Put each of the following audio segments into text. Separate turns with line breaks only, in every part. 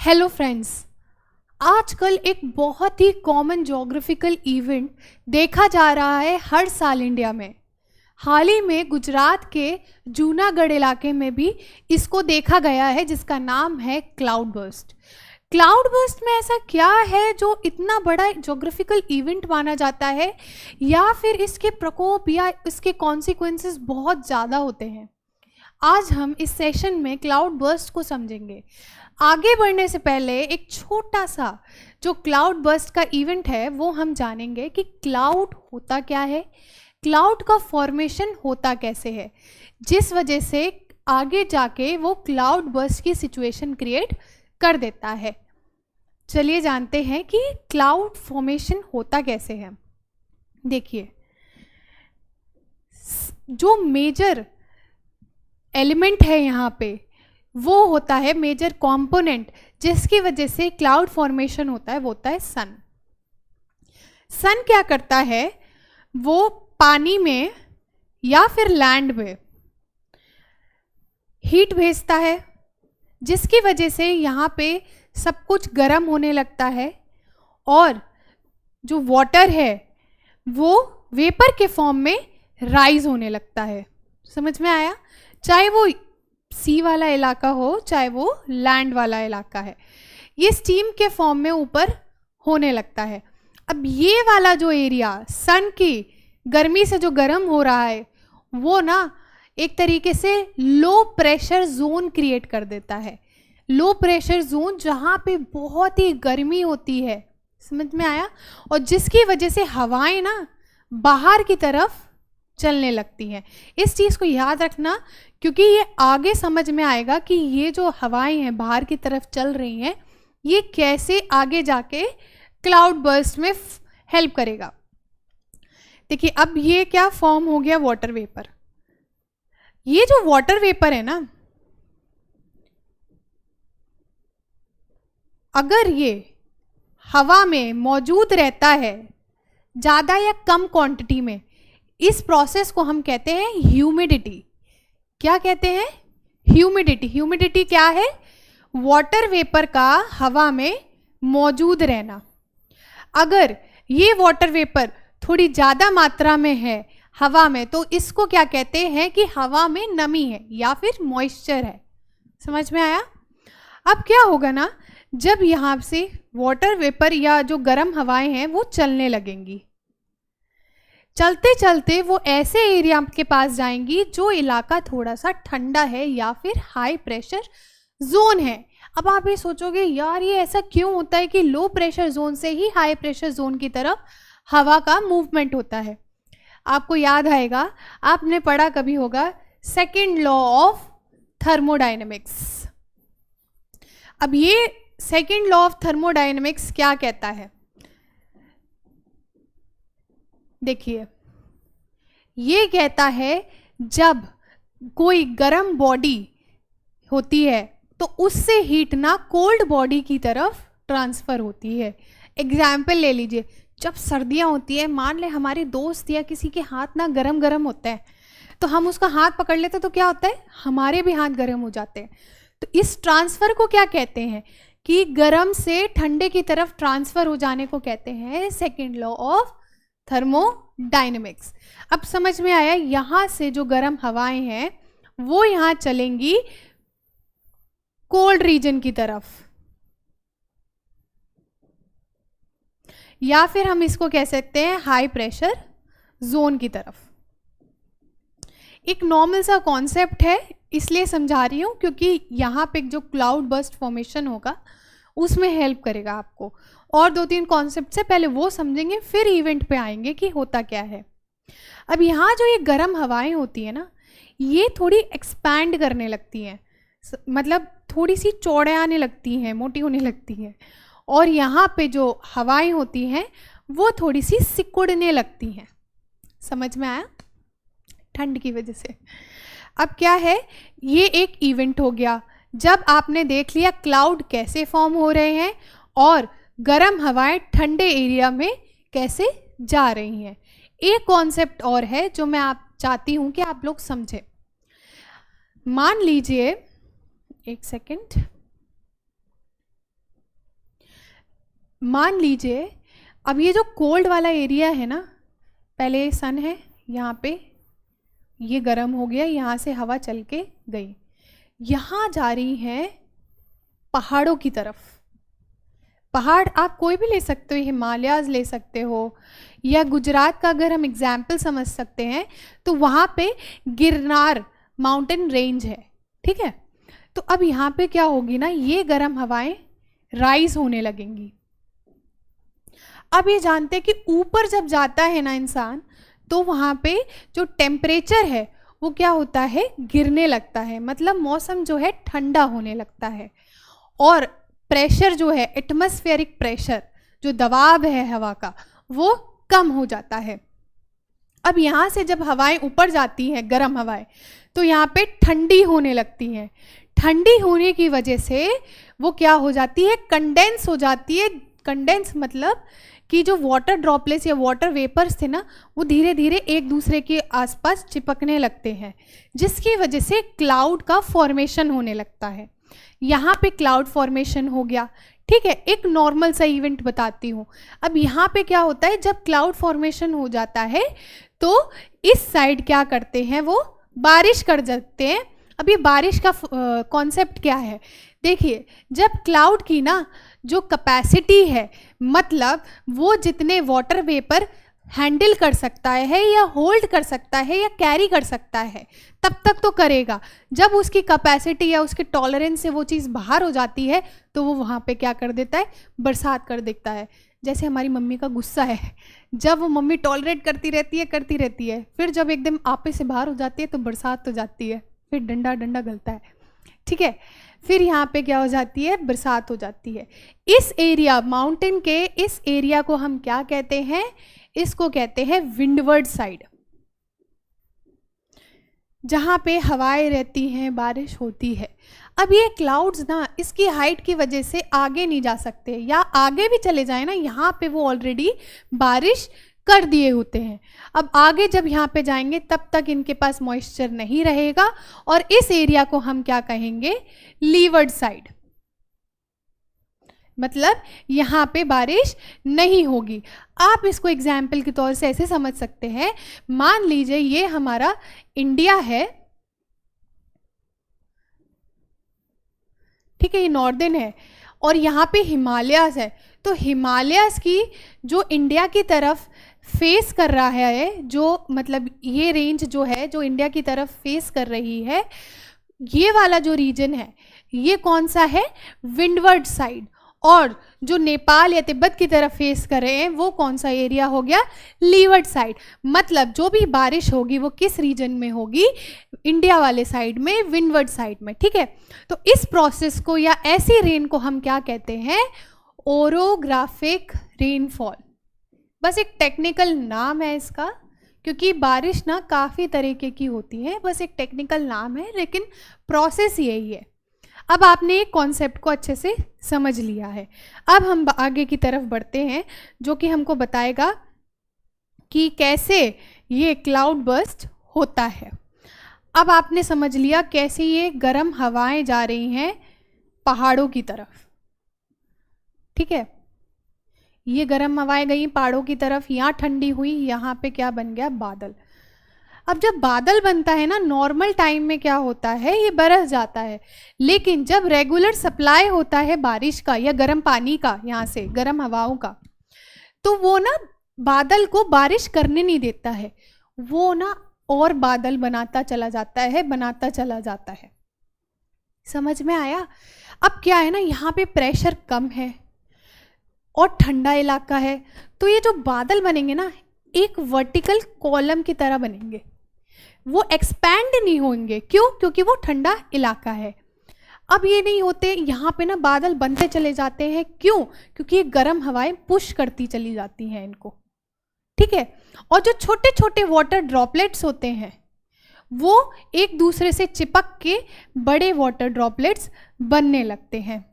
Hello friends, आजकल एक बहुत ही कॉमन ज्योग्राफिकल इवेंट देखा जा रहा है हर साल इंडिया में। हाल ही में गुजरात के जूनागढ़ इलाके में भी इसको देखा गया है, जिसका नाम है क्लाउड बर्स्ट। क्लाउड बर्स्ट में ऐसा क्या है जो इतना बड़ा ज्योग्राफिकल इवेंट माना जाता है, या फिर इसके प्रकोप या इसके कॉन्सिक्वेंसेस बहुत ज़्यादा होते हैं? आज हम इस सेशन में क्लाउड बर्स्ट को समझेंगे। आगे बढ़ने से पहले एक छोटा सा जो क्लाउड बर्स्ट का इवेंट है वो हम जानेंगे कि क्लाउड होता क्या है, क्लाउड का फॉर्मेशन होता कैसे है, जिस वजह से आगे जाके वो क्लाउड बर्स्ट की सिचुएशन क्रिएट कर देता है। चलिए जानते हैं कि क्लाउड फॉर्मेशन होता कैसे है। देखिए, जो मेजर एलिमेंट है यहाँ पे वो होता है, मेजर कंपोनेंट जिसकी वजह से क्लाउड फॉर्मेशन होता है, वो होता है सन। सन क्या करता है, वो पानी में या फिर लैंड में हीट भेजता है, जिसकी वजह से यहाँ पे सब कुछ गर्म होने लगता है और जो वाटर है वो वेपर के फॉर्म में राइज होने लगता है। समझ में आया? चाहे वो सी वाला इलाका हो चाहे वो लैंड वाला इलाका है, ये स्टीम के फॉर्म में ऊपर होने लगता है। अब ये वाला जो एरिया सन की गर्मी से जो गर्म हो रहा है वो ना एक तरीके से लो प्रेशर जोन क्रिएट कर देता है। लो प्रेशर जोन जहाँ पे बहुत ही गर्मी होती है, समझ में आया? और जिसकी वजह से हवाएं ना बाहर की तरफ चलने लगती हैं। इस चीज़ को याद रखना, क्योंकि ये आगे समझ में आएगा कि ये जो हवाएं हैं बाहर की तरफ चल रही हैं, ये कैसे आगे जाके क्लाउड बर्स्ट में हेल्प करेगा। देखिए, अब ये क्या फॉर्म हो गया, वाटर वेपर। ये जो वाटर वेपर है ना, अगर ये हवा में मौजूद रहता है ज़्यादा या कम क्वांटिटी में, इस प्रोसेस को हम कहते हैं ह्यूमिडिटी। क्या कहते हैं? ह्यूमिडिटी। ह्यूमिडिटी क्या है? वाटर वेपर का हवा में मौजूद रहना। अगर ये वाटर वेपर थोड़ी ज़्यादा मात्रा में है हवा में, तो इसको क्या कहते हैं कि हवा में नमी है या फिर मॉइस्चर है। समझ में आया? अब क्या होगा ना, जब यहाँ से वाटर वेपर या जो गर्म हवाएं हैं वो चलने लगेंगी, चलते चलते वो ऐसे एरिया के पास जाएंगी जो इलाका थोड़ा सा ठंडा है या फिर हाई प्रेशर जोन है। अब आप ये सोचोगे, यार ये ऐसा क्यों होता है कि लो प्रेशर जोन से ही हाई प्रेशर जोन की तरफ हवा का मूवमेंट होता है? आपको याद आएगा, आपने पढ़ा कभी होगा सेकेंड लॉ ऑफ थर्मोडायनेमिक्स। अब ये सेकेंड लॉ ऑफ थर्मोडायनेमिक्स क्या कहता है? देखिए, ये कहता है जब कोई गर्म बॉडी होती है तो उससे हीट ना कोल्ड बॉडी की तरफ ट्रांसफ़र होती है। एग्जाम्पल ले लीजिए, जब सर्दियाँ होती है, मान ले हमारे दोस्त या किसी के हाथ ना गरम गरम होता है, तो हम उसका हाथ पकड़ लेते तो क्या होता है, हमारे भी हाथ गर्म हो जाते हैं। तो इस ट्रांसफ़र को क्या कहते हैं कि गर्म से ठंडे की तरफ ट्रांसफ़र हो जाने को कहते हैं सेकेंड लॉ ऑफ थर्मोडायनेमिक्स। अब समझ में आया? यहाँ से जो गर्म हवाएं हैं वो यहाँ चलेंगी कोल्ड रीजन की तरफ, या फिर हम इसको कह सकते हैं हाई प्रेशर जोन की तरफ। एक नॉर्मल सा कॉन्सेप्ट है, इसलिए समझा रही हूँ क्योंकि यहाँ पे जो क्लाउड बर्स्ट फॉर्मेशन होगा उसमें हेल्प करेगा आपको। और 2-3 कॉन्सेप्ट से पहले वो समझेंगे, फिर इवेंट पे आएंगे कि होता क्या है। अब यहाँ जो ये गर्म हवाएं होती है ना, ये थोड़ी एक्सपैंड करने लगती हैं, मतलब थोड़ी सी चौड़े आने लगती हैं, मोटी होने लगती हैं, और यहाँ पे जो हवाएं होती हैं वो थोड़ी सी सिकुड़ने लगती हैं। समझ में आया? ठंड की वजह से। अब क्या है, ये एक इवेंट हो गया जब आपने देख लिया क्लाउड कैसे फॉर्म हो रहे हैं और गर्म हवाएं ठंडे एरिया में कैसे जा रही हैं। एक कॉन्सेप्ट और है जो मैं आप चाहती हूँ कि आप लोग समझें। मान लीजिए, एक सेकंड, मान लीजिए अब ये जो कोल्ड वाला एरिया है ना, पहले सन है यहाँ पे, ये गर्म हो गया, यहाँ से हवा चल के गई, यहाँ जा रही है पहाड़ों की तरफ। पहाड़ आप कोई भी ले सकते हो, हिमालयाज ले सकते हो, या गुजरात का अगर हम एग्जाम्पल समझ सकते हैं तो वहाँ पे गिरनार माउंटेन रेंज है, ठीक है। तो अब यहाँ पे क्या होगी ना, ये गर्म हवाएं राइज होने लगेंगी। अब ये जानते हैं कि ऊपर जब जाता है ना इंसान, तो वहाँ पे जो टेम्परेचर है वो क्या होता है, गिरने लगता है, मतलब मौसम जो है ठंडा होने लगता है, और प्रेशर जो है, एटमॉस्फेरिक प्रेशर, जो दबाव है हवा का, वो कम हो जाता है। अब यहाँ से जब हवाएं ऊपर जाती हैं, गर्म हवाएं, तो यहाँ पे ठंडी होने लगती हैं। ठंडी होने की वजह से वो क्या हो जाती है, कंडेंस हो जाती है। कंडेंस मतलब कि जो वाटर ड्रॉपलेट्स या वाटर वेपर्स थे ना, वो धीरे धीरे एक दूसरे के आसपास चिपकने लगते हैं, जिसकी वजह से क्लाउड का फॉर्मेशन होने लगता है। यहाँ पे क्लाउड फॉर्मेशन हो गया, ठीक है। एक नॉर्मल सा इवेंट बताती हूँ। अब यहाँ पे क्या होता है, जब क्लाउड फॉर्मेशन हो जाता है तो इस साइड क्या करते हैं, वो बारिश कर देते हैं। अब ये बारिश का कॉन्सेप्ट क्या है, देखिए, जब क्लाउड की ना जो कैपेसिटी है, मतलब वो जितने वाटर वेपर हैंडल कर सकता है या होल्ड कर सकता है या कैरी कर सकता है, तब तक तो करेगा। जब उसकी कैपेसिटी या उसके टॉलरेंस से वो चीज़ बाहर हो जाती है, तो वो वहाँ पे क्या कर देता है, बरसात कर देता है। जैसे हमारी मम्मी का गुस्सा है, जब वो मम्मी टॉलरेट करती रहती है, फिर जब एकदम आपे से बाहर हो जाती है तो बरसात हो जाती है, फिर डंडा डंडा गलता है, ठीक है। फिर यहाँ पे क्या हो जाती है, बरसात हो जाती है। इस एरिया, माउंटेन के इस एरिया को हम क्या कहते हैं, इसको कहते हैं विंडवर्ड साइड, जहाँ पे हवाएं रहती हैं, बारिश होती है। अब ये क्लाउड्स ना, इसकी हाइट की वजह से आगे नहीं जा सकते, या आगे भी चले जाए ना, यहाँ पे वो ऑलरेडी बारिश कर दिए होते हैं। अब आगे जब यहाँ पे जाएंगे तब तक इनके पास मॉइस्चर नहीं रहेगा, और इस एरिया को हम क्या कहेंगे, लीवर्ड साइड, मतलब यहाँ पे बारिश नहीं होगी। आप इसको एग्जाम्पल के तौर से ऐसे समझ सकते हैं, मान लीजिए ये हमारा इंडिया है, ठीक है, ये नॉर्दर्न है, और यहाँ पे हिमालयाज है। तो हिमालयाज की जो इंडिया की तरफ फेस कर रहा है, जो मतलब ये रेंज जो है जो इंडिया की तरफ फेस कर रही है, ये वाला जो रीजन है, ये कौन सा है, विंडवर्ड साइड। और जो नेपाल या तिब्बत की तरफ फेस कर रहे हैं, वो कौन सा एरिया हो गया, लीवर्ड साइड। मतलब जो भी बारिश होगी वो किस रीजन में होगी, इंडिया वाले साइड में, विंडवर्ड साइड में, ठीक है। तो इस प्रोसेस को या ऐसी रेन को हम क्या कहते हैं, ओरोग्राफिक रेनफॉल। बस एक टेक्निकल नाम है इसका, क्योंकि बारिश ना काफ़ी तरीके की होती है, बस एक टेक्निकल नाम है, लेकिन प्रोसेस यही है। अब आपने एक कॉन्सेप्ट को अच्छे से समझ लिया है। अब हम आगे की तरफ बढ़ते हैं, जो कि हमको बताएगा कि कैसे ये क्लाउड बर्स्ट होता है। अब आपने समझ लिया कैसे ये गर्म हवाएं जा रही हैं पहाड़ों की तरफ, ठीक है। ये गर्म हवाएं गई पहाड़ों की तरफ, यहाँ ठंडी हुई, यहाँ पे क्या बन गया, बादल। अब जब बादल बनता है ना, नॉर्मल टाइम में क्या होता है, ये बरस जाता है, लेकिन जब रेगुलर सप्लाई होता है बारिश का या गर्म पानी का, यहाँ से गर्म हवाओं का, तो वो ना बादल को बारिश करने नहीं देता है, वो ना और बादल बनाता चला जाता है। समझ में आया। अब क्या है ना, यहाँ पे प्रेशर कम है और ठंडा इलाका है, तो ये जो बादल बनेंगे ना, एक वर्टिकल कॉलम की तरह बनेंगे, वो एक्सपैंड नहीं होंगे। क्यों? क्योंकि वो ठंडा इलाका है। अब ये नहीं होते, यहाँ पे ना बादल बनते चले जाते हैं। क्यों? क्योंकि ये गर्म हवाएं पुश करती चली जाती हैं इनको, ठीक है। और जो छोटे छोटे वाटर ड्रॉपलेट्स होते हैं, वो एक दूसरे से चिपक के बड़े वाटर ड्रॉपलेट्स बनने लगते हैं।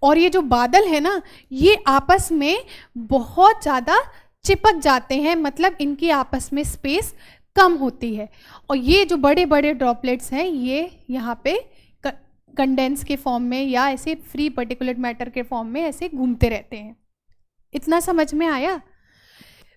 और ये जो बादल है ना, ये आपस में बहुत ज़्यादा चिपक जाते हैं, मतलब इनकी आपस में स्पेस कम होती है। और ये जो बड़े बड़े ड्रॉपलेट्स हैं, ये यहाँ पे कंडेंस के फॉर्म में या ऐसे फ्री पार्टिकुलेट मैटर के फॉर्म में ऐसे घूमते रहते हैं। इतना समझ में आया?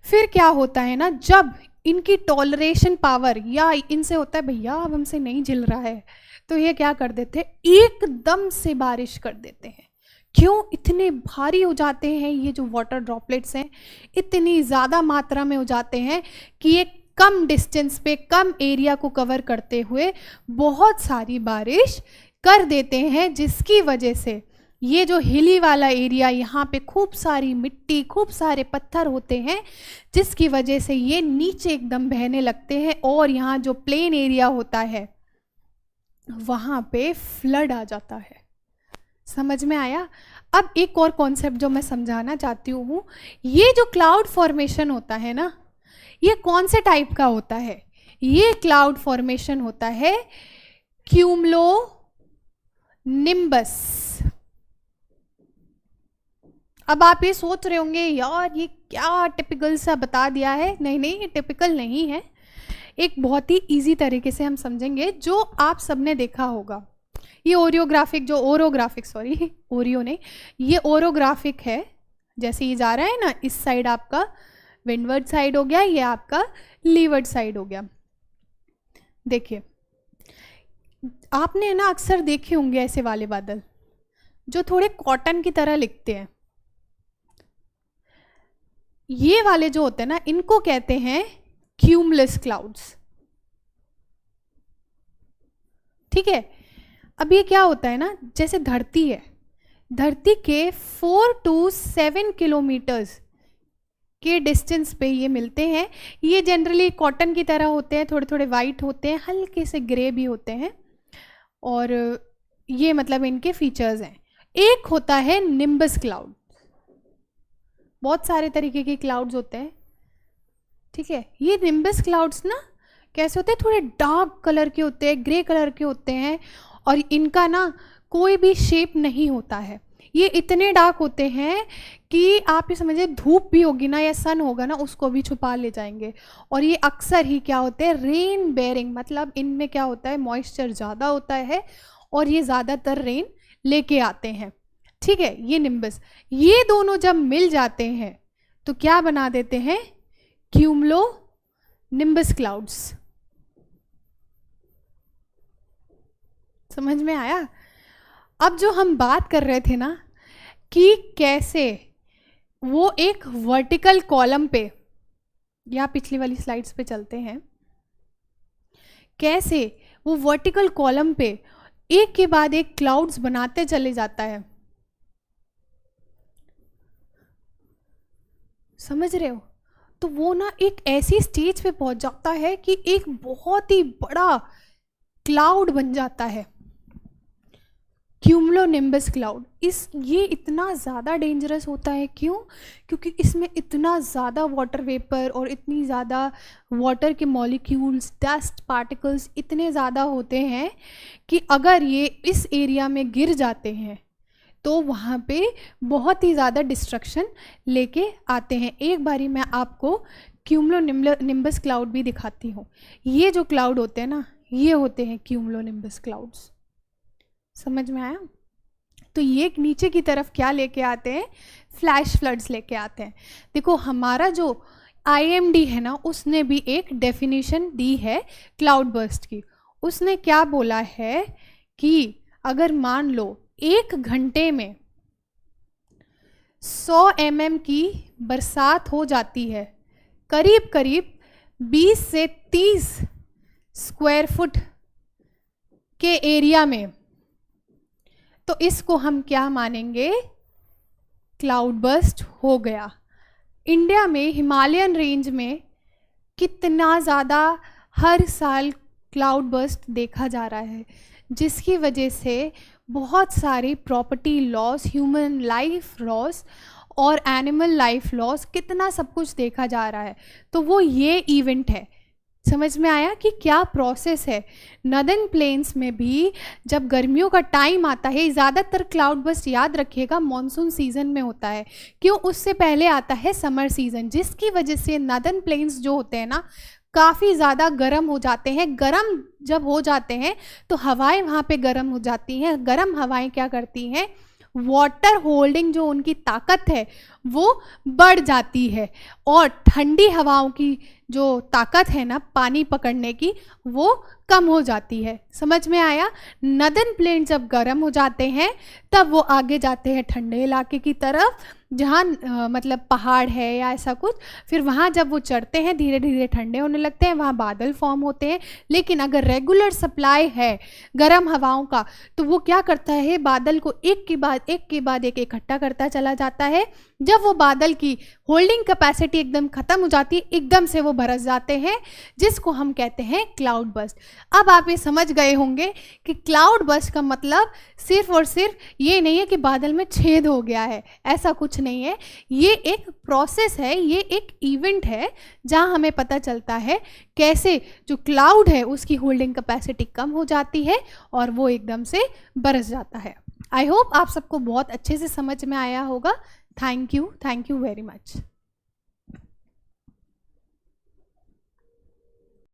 फिर क्या होता है ना, जब इनकी टॉलरेशन पावर या इनसे होता है भैया अब हमसे नहीं झिल रहा है, तो ये क्या कर देते हैं, एकदम से बारिश कर देते हैं। क्यों? इतने भारी हो जाते हैं ये जो वाटर ड्रॉपलेट्स हैं, इतनी ज़्यादा मात्रा में हो जाते हैं कि ये कम डिस्टेंस पे कम एरिया को कवर करते हुए बहुत सारी बारिश कर देते हैं, जिसकी वजह से ये जो हिली वाला एरिया, यहाँ पे खूब सारी मिट्टी, खूब सारे पत्थर होते हैं, जिसकी वजह से ये नीचे एकदम बहने लगते हैं और यहाँ जो प्लेन एरिया होता है वहाँ पे फ्लड आ जाता है। समझ में आया? अब एक और कॉन्सेप्ट जो मैं समझाना चाहती हूँ, ये जो क्लाउड फॉर्मेशन होता है ना, ये कौन से टाइप का होता है? ये क्लाउड फॉर्मेशन होता है क्यूमुलो निम्बस। अब आप ये सोच रहे होंगे यार ये क्या टिपिकल सा बता दिया है। नहीं नहीं, ये टिपिकल नहीं है, एक बहुत ही इजी तरीके से हम समझेंगे जो आप सबने देखा होगा। ये ओरियोग्राफिक जो ओरोग्राफिक सॉरी ओरियो नहीं, ये ओरोग्राफिक है। जैसे ये जा रहा है ना, इस साइड आपका विंडवर्ड साइड हो गया, ये आपका लीवर्ड साइड हो गया। देखिए आपने ना अक्सर देखे होंगे ऐसे वाले बादल जो थोड़े कॉटन की तरह लिखते हैं। ये वाले जो होते हैं ना, इनको कहते हैं क्यूमुलस क्लाउड्स। ठीक है, अब ये क्या होता है ना, जैसे धरती है, धरती के 4 to 7 किलोमीटर्स के डिस्टेंस पे ये मिलते हैं। ये जनरली कॉटन की तरह होते हैं, थोड़े थोड़े वाइट होते हैं, हल्के से ग्रे भी होते हैं, और ये मतलब इनके फीचर्स हैं। एक होता है निम्बस क्लाउड। बहुत सारे तरीके के क्लाउड्स होते हैं, ठीक है। ये निम्बस क्लाउड्स ना कैसे होते हैं, थोड़े डार्क कलर के होते हैं, ग्रे कलर के होते हैं, और इनका ना कोई भी शेप नहीं होता है। ये इतने डार्क होते हैं कि आप ये समझिए धूप भी होगी ना या सन होगा ना, उसको भी छुपा ले जाएंगे। और ये अक्सर ही क्या होते हैं, रेन बेयरिंग, मतलब इनमें क्या होता है, मॉइस्चर ज़्यादा होता है और ये ज़्यादातर रेन लेके आते हैं। ठीक है, ये निम्बस, ये दोनों जब मिल जाते हैं तो क्या बना देते हैं, क्यूमुलो निम्बस क्लाउड्स। समझ में आया? अब जो हम बात कर रहे थे ना कि कैसे वो एक वर्टिकल कॉलम पे, या पिछली वाली स्लाइड्स पे चलते हैं, कैसे वो वर्टिकल कॉलम पे एक के बाद एक क्लाउड्स बनाते चले जाता है। समझ रहे हो? तो वो ना एक ऐसी स्टेज पे पहुंच जाता है कि एक बहुत ही बड़ा क्लाउड बन जाता है, क्यूमुलोनिम्बस क्लाउड। ये इतना ज़्यादा डेंजरस होता है। क्यों? क्योंकि इसमें इतना ज़्यादा वाटर वेपर और इतनी ज़्यादा वाटर के मॉलिक्यूल्स, डस्ट पार्टिकल्स इतने ज़्यादा होते हैं कि अगर ये इस एरिया में गिर जाते हैं तो वहाँ पे बहुत ही ज़्यादा डिस्ट्रक्शन लेके आते हैं। एक बारी मैं आपको क्यूमुलोनिम्बस क्लाउड भी दिखाती हूँ। ये जो क्लाउड होते हैं ना, ये होते हैं क्यूमुलोनिम्बस क्लाउड्स। समझ में आया? तो ये नीचे की तरफ क्या लेके आते हैं, फ्लैश फ्लड्स लेके आते हैं। देखो हमारा जो IMD है ना, उसने भी एक डेफिनेशन दी है क्लाउड बर्स्ट की। उसने क्या बोला है कि अगर मान लो 1 घंटे में 100 mm की बरसात हो जाती है, करीब करीब 20 से 30 स्क्वायर फुट के एरिया में, तो इसको हम क्या मानेंगे, क्लाउड बर्स्ट हो गया। इंडिया में हिमालयन रेंज में कितना ज़्यादा हर साल क्लाउड बर्स्ट देखा जा रहा है, जिसकी वजह से बहुत सारी property loss, human life loss और एनिमल लाइफ लॉस, कितना सब कुछ देखा जा रहा है। तो वो ये इवेंट है। समझ में आया कि क्या प्रोसेस है। नदर्न प्लेन्स में भी जब गर्मियों का टाइम आता है, ज़्यादातर क्लाउड बर्स्ट याद रखिएगा मॉनसून सीजन में होता है। क्यों? उससे पहले आता है समर सीजन, जिसकी वजह से नदर्न प्लेन्स जो होते हैं ना, काफ़ी ज़्यादा गर्म हो जाते हैं। गर्म जब हो जाते हैं तो हवाएं वहाँ पे गर्म हो जाती हैं। गर्म हवाएं क्या करती हैं, वाटर होल्डिंग जो उनकी ताकत है वो बढ़ जाती है, और ठंडी हवाओं की जो ताकत है ना पानी पकड़ने की, वो कम हो जाती है। समझ में आया? नदन प्लेन जब गर्म हो जाते हैं तब वो आगे जाते हैं ठंडे इलाके की तरफ, जहाँ मतलब पहाड़ है या ऐसा कुछ। फिर वहाँ जब वो चढ़ते हैं धीरे धीरे ठंडे होने लगते हैं, वहाँ बादल फॉर्म होते हैं। लेकिन अगर रेगुलर सप्लाई है गर्म हवाओं का तो वो क्या करता है, बादल को एक के बाद एक इकट्ठा करता चला जाता है। जब वो बादल की होल्डिंग कैपेसिटी एकदम ख़त्म हो जाती है, एकदम से वो बरस जाते हैं, जिसको हम कहते हैं क्लाउड बर्स्ट। अब आप ये समझ गए होंगे कि क्लाउड बर्स्ट का मतलब सिर्फ और सिर्फ ये नहीं है कि बादल में छेद हो गया है, ऐसा कुछ नहीं है। ये एक प्रोसेस है, ये एक इवेंट है जहाँ हमें पता चलता है कैसे जो क्लाउड है उसकी होल्डिंग कैपेसिटी कम हो जाती है और वो एकदम से बरस जाता है। आई होप आप सबको बहुत अच्छे से समझ में आया होगा। Thank you very much.